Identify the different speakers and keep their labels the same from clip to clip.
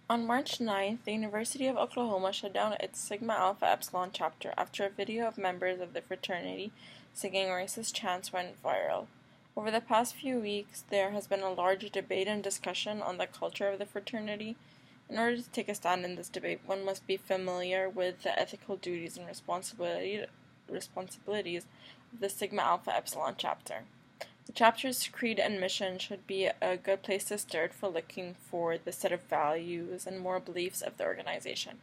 Speaker 1: On March 9th, the University of Oklahoma shut down its Sigma Alpha Epsilon chapter after a video of members of the fraternity singing racist chants went viral. Over the past few weeks, there has been a large debate and discussion on the culture of the fraternity. In order to take a stand in this debate, one must be familiar with the ethical duties and responsibilities of the Sigma Alpha Epsilon chapter. The chapter's creed and mission should be a good place to start for looking for the set of values and moral beliefs of the organization.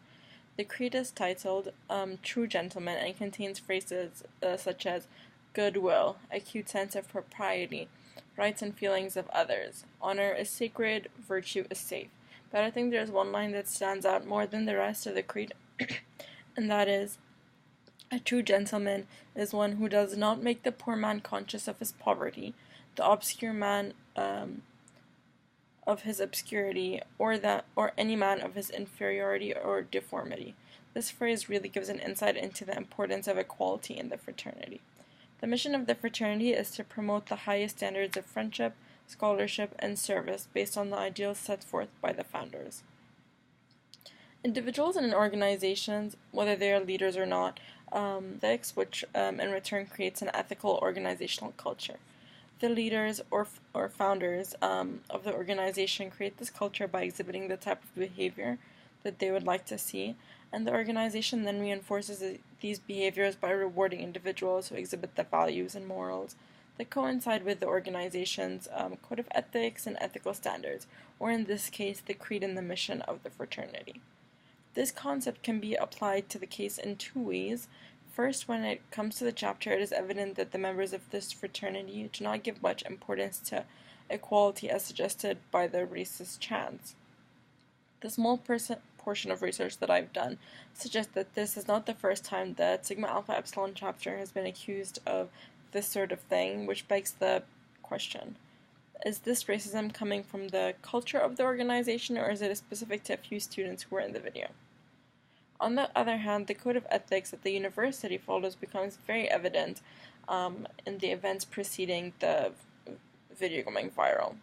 Speaker 1: The creed is titled True Gentleman and contains phrases such as goodwill, acute sense of propriety, rights and feelings of others, honor is sacred, virtue is safe. But I think there's one line that stands out more than the rest of the creed, and that is, a true gentleman is one who does not make the poor man conscious of his poverty, the obscure man of his obscurity, or any man of his inferiority or deformity. This phrase really gives an insight into the importance of equality in the fraternity. The mission of the fraternity is to promote the highest standards of friendship, scholarship, and service based on the ideals set forth by the founders. Individuals and organizations, whether they are leaders or not, which in return creates an ethical organizational culture. The leaders or founders of the organization create this culture by exhibiting the type of behavior that they would like to see, and the organization then reinforces these behaviors by rewarding individuals who exhibit the values and morals that coincide with the organization's code of ethics and ethical standards, or in this case, the creed and the mission of the fraternity. This concept can be applied to the case in two ways. First, when it comes to the chapter, it is evident that the members of this fraternity do not give much importance to equality as suggested by the racist chants. The small portion of research that I've done suggests that this is not the first time that Sigma Alpha Epsilon chapter has been accused of this sort of thing, which begs the question. Is this racism coming from the culture of the organization, or is it specific to a few students who were in the video? On the other hand, the code of ethics that the university follows becomes very evident in the events preceding the video going viral.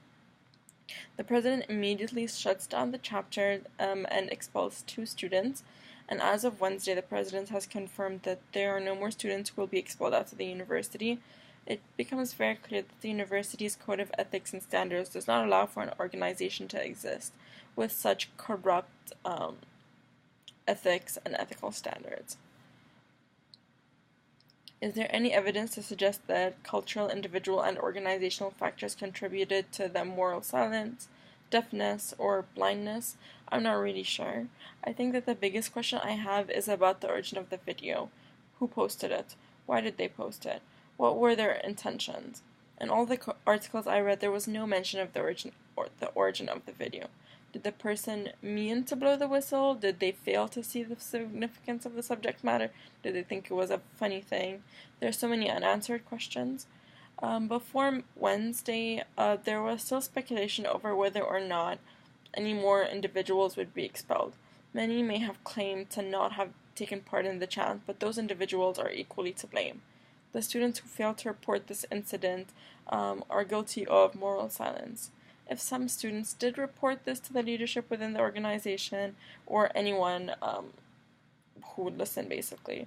Speaker 1: The president immediately shuts down the chapter and expels 2 students, and as of Wednesday, the president has confirmed that there are no more students who will be expelled out of the university. It becomes very clear that the university's code of ethics and standards does not allow for an organization to exist with such corrupt ethics and ethical standards. Is there any evidence to suggest that cultural, individual, and organizational factors contributed to the moral silence, deafness, or blindness? I'm not really sure. I think that the biggest question I have is about the origin of the video. Who posted it? Why did they post it? What were their intentions? In all the articles I read, there was no mention of the origin of the video. Did the person mean to blow the whistle? Did they fail to see the significance of the subject matter? Did they think it was a funny thing? There are so many unanswered questions. Before Wednesday, there was still speculation over whether or not any more individuals would be expelled. Many may have claimed to not have taken part in the chant, but those individuals are equally to blame. The students who failed to report this incident are guilty of moral silence. If some students did report this to the leadership within the organization, or anyone who would listen basically,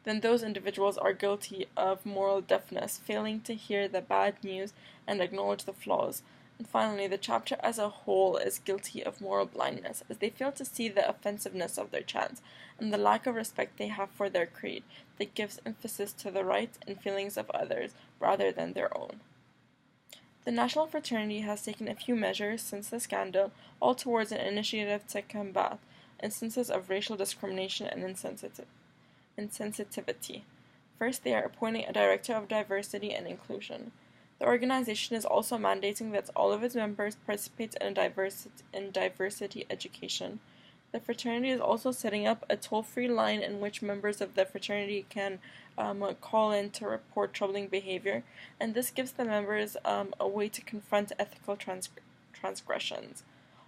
Speaker 1: then those individuals are guilty of moral deafness, failing to hear the bad news and acknowledge the flaws. And finally, the chapter as a whole is guilty of moral blindness, as they fail to see the offensiveness of their chants and the lack of respect they have for their creed that gives emphasis to the rights and feelings of others rather than their own. The National Fraternity has taken a few measures since the scandal, all towards an initiative to combat instances of racial discrimination and insensitivity. First, they are appointing a Director of Diversity and Inclusion. The organization is also mandating that all of its members participate in diversity education. The fraternity is also setting up a toll-free line in which members of the fraternity can call in to report troubling behavior, and this gives the members a way to confront ethical transgressions.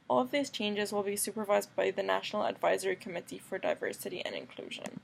Speaker 1: All of these changes will be supervised by the National Advisory Committee for Diversity and Inclusion.